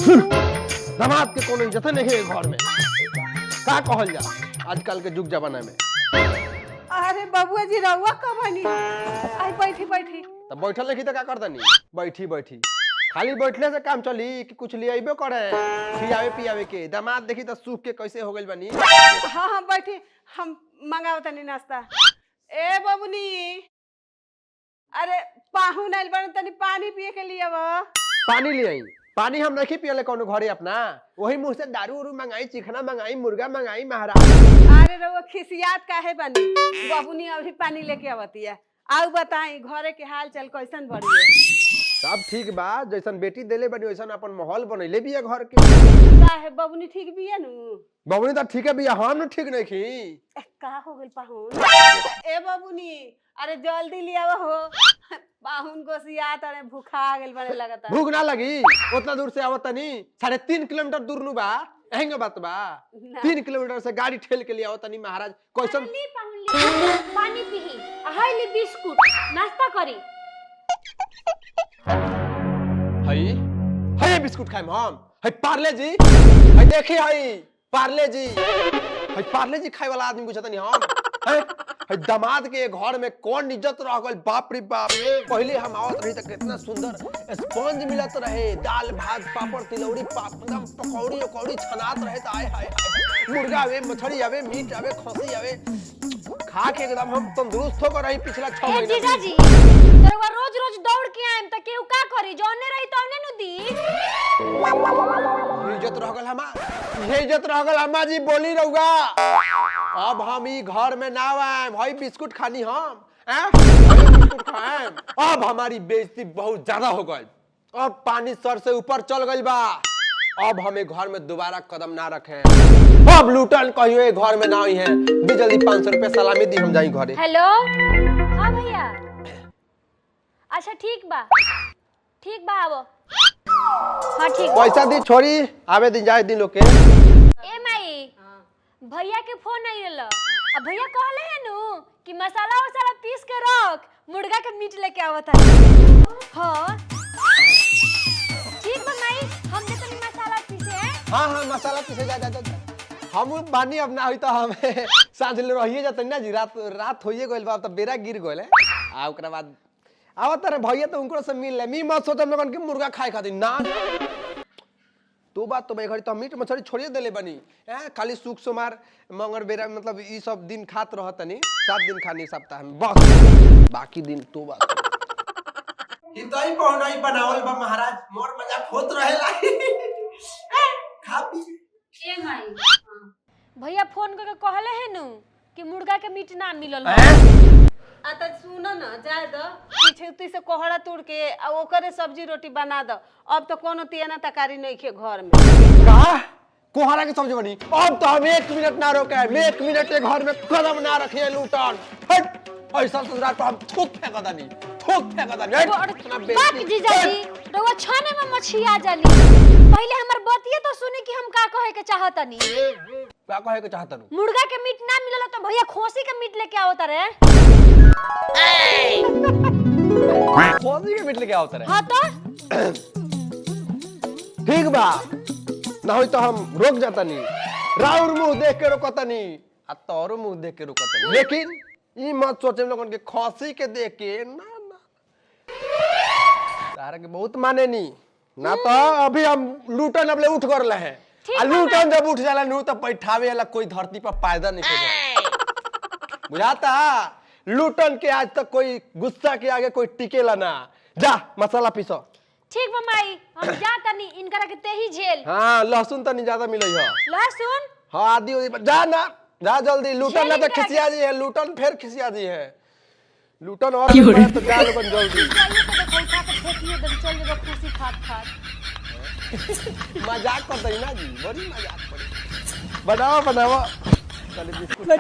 दामाद के कोनो इज्जत नहीं है घर में। का कहल जा आजकल के जुग जमाना में। अरे बबुआ जी रहुआ कब बनी? आई बैठी बैठी। तो बैठल नहीं तो का कर दनी? बैठी बैठी खाली बैठले से काम चली कि कुछ ले आइबे करे खियावे पियावे के। दामाद देखी तो सूख के कैसे हो गइल बनी। हाँ हाँ बैठी, हम मंगाओ तनी नाश्ता। ए बबुनी, अरे पाहुन आइल बन, तनी पानी पिए के लिए अब। पानी ले आई। पानी हम नहीं पियले कोनो घरे अपना, वही मुंह से दारू उरू मंगाई, चिकना मंगाई, मुर्गा मंगाई महाराज। अरे रहुआ खिसियात काहे बनी? बबुनी अभी पानी लेके आवती है। आउ बताई घरे के हाल चाल कैसन बढ़िए? सब ठीक बा, जैसन बेटी देले बनी वैसन अपन माहौल बनैले बिया घर के। काहे बबुनी ठीक बिया नु? बबुनी तो ठीक है बिया, हम न ठीक नहीं खी। का हो गइल पाहुन? ए बबुनी, अरे जल्दी ले आवा हो। पाहुन को सियात अरे भूखा गेल बने लगता। भूख ना लगी? उतना दूर से आवत तनी, 3.5 किलोमीटर दूर नु बा। एहंग बात बा। 3 किलोमीटर से गाड़ी ठेल के लिए आवत तनी महाराज। कैसन पानी पीही, हाय ली बिस्कुट, नाश्ता करी। हई हई बिस्कुट खाइम हम। हई पार्ले जी, हई देखी हई पार्ले जी। हई पार्ले जी खाए वाला आदमी बुझतनी हम। हई दामाद के घर में कौन इज्जत रह गइल, बाप रे बाप। पहले हम आवत रही त कितना सुंदर स्पंज मिलत रहे, दाल भात पापड़ तिलौड़ी एकदम पकौड़ी उकौड़ी छनात रहे। त आय हाय हाय, मुर्गा आवे, मछली आवे, मीट आवे, खसी आवे, खा के एकदम हम तंदुरुस्त होकर रही पिछला 6 महीना। जीजा जी, तोरवा रोज रोज दौड़ के आएम त केहू का करी? जौने रही तौने नु दी। इज्जत रह गल हमार, ये इज्जत रह गल अम्मा जी। बोली रहुगा अब हम ई घर में ना आएम। हई बिस्कुट खानी हम, बिस्कुट खाएम। अब हमारी बेइज्जती बहुत ज्यादा हो गई। अब पानी सर से ऊपर चल गई बा। अब हमें घर में दोबारा कदम ना रखें। अब लूटन कहियो घर में ना आई है। दी जल्दी 500 रुपया सलामी दी, हम जाई घरे। हेलो, हाँ भैया, अच्छा ठीक बा आवो। हाँ ठीक बा। पैसा दी छोड़ी, आवे दिन जाए दिन लोग के। ए माई, भैया के फोन आई रहल। अब भैया कहले है नु कि मसाला वसाला पीस के रख, मुर्गा के मीट लेके आवत है। हाँ ठीक बा माई, हम दे तनी मसाला पीसे हैं। हाँ हाँ मसाला पीसे जा। हम बानी अब ना होई तो हमें सांझ ले रहिए जाते ना जी। रात होइए गइल बा, तब बेरा गिर गइल है। आ ओकरा बाद आवत रे भैया तो उनको से मिल ले। मी मत सोच हम लोगन के मुर्गा खाए खातिर ना। तो बात तो भाई घड़ी तो मीट मछली छोड़िए देले बनी। खाली सुख सोमार मंगर बेरा मतलब ई सब दिन खात रहत नहीं। 7 दिन खानी सप्ताह में बस, बाकी दिन तो बात हितई पहुनाई बनावल बा महाराज। मोर मजाक होत रहेला। खा पी। ए माई, भैया फोन करके कहले है नु कि मुर्गा के मीट ना मिलल। आ त सुनो न, जाए दो पीछे उती से कोहड़ा तोड़ के आ ओकरे सब्जी रोटी बना दो। अब तो कोनो तियाना तकारी नहीं खे घर में। का कोहरा के सब्जी बनी? अब तो हम 1 मिनट ना रोके, 1 मिनट के घर में कदम ना रखिए लूटन। हट, ऐसा ससुराल पर हम थूक फेंक दनी, थूक फेंक दनी। बात जीजा जी, रउआ छाने में मछली आ जाली। पहले हमर बतिये तो सुनी कि हम का कहे के चाहतनी। का कहे के चाहतनु? मुर्गा के मीट ना मिलल तो भैया खोसी के मीट लेके आवत रे। खोसी के मीट लेके आवत रे? हां तो ठीक बा, ना होई तो हम रोक जातनी। राउर मुंह देख के रोकतनी आ तोरो मुंह देख के रोकतनी। लेकिन ई मत सोचे लोगन के खोसी के देख के ना तारा के बहुत माने नी ना। तो अभी हम लूटन अबले उठ कर रहे हैं। आ लूटन जब उठ जाला नु तो बैठावे वाला कोई धरती पर पैदा नहीं होता। बुझाता? लूटन के आज तक कोई गुस्सा के आगे कोई टिकेला ना। जा मसाला पीसो। ठीक बा माई, हम जातनी इनकरा के तेही झेल। हाँ लहसुन तो नहीं ज्यादा मिलई है। लहसुन हाँ आदि जा ना, जा जल्दी। लूटन ना तो खिसिया जी है, लूटन फिर खिसिया जी है। लूटन और तो जा लोगन जल्दी। मजाक करते ना जी, बड़ी मजाक करी। बनाओ चले बिस्कुट खा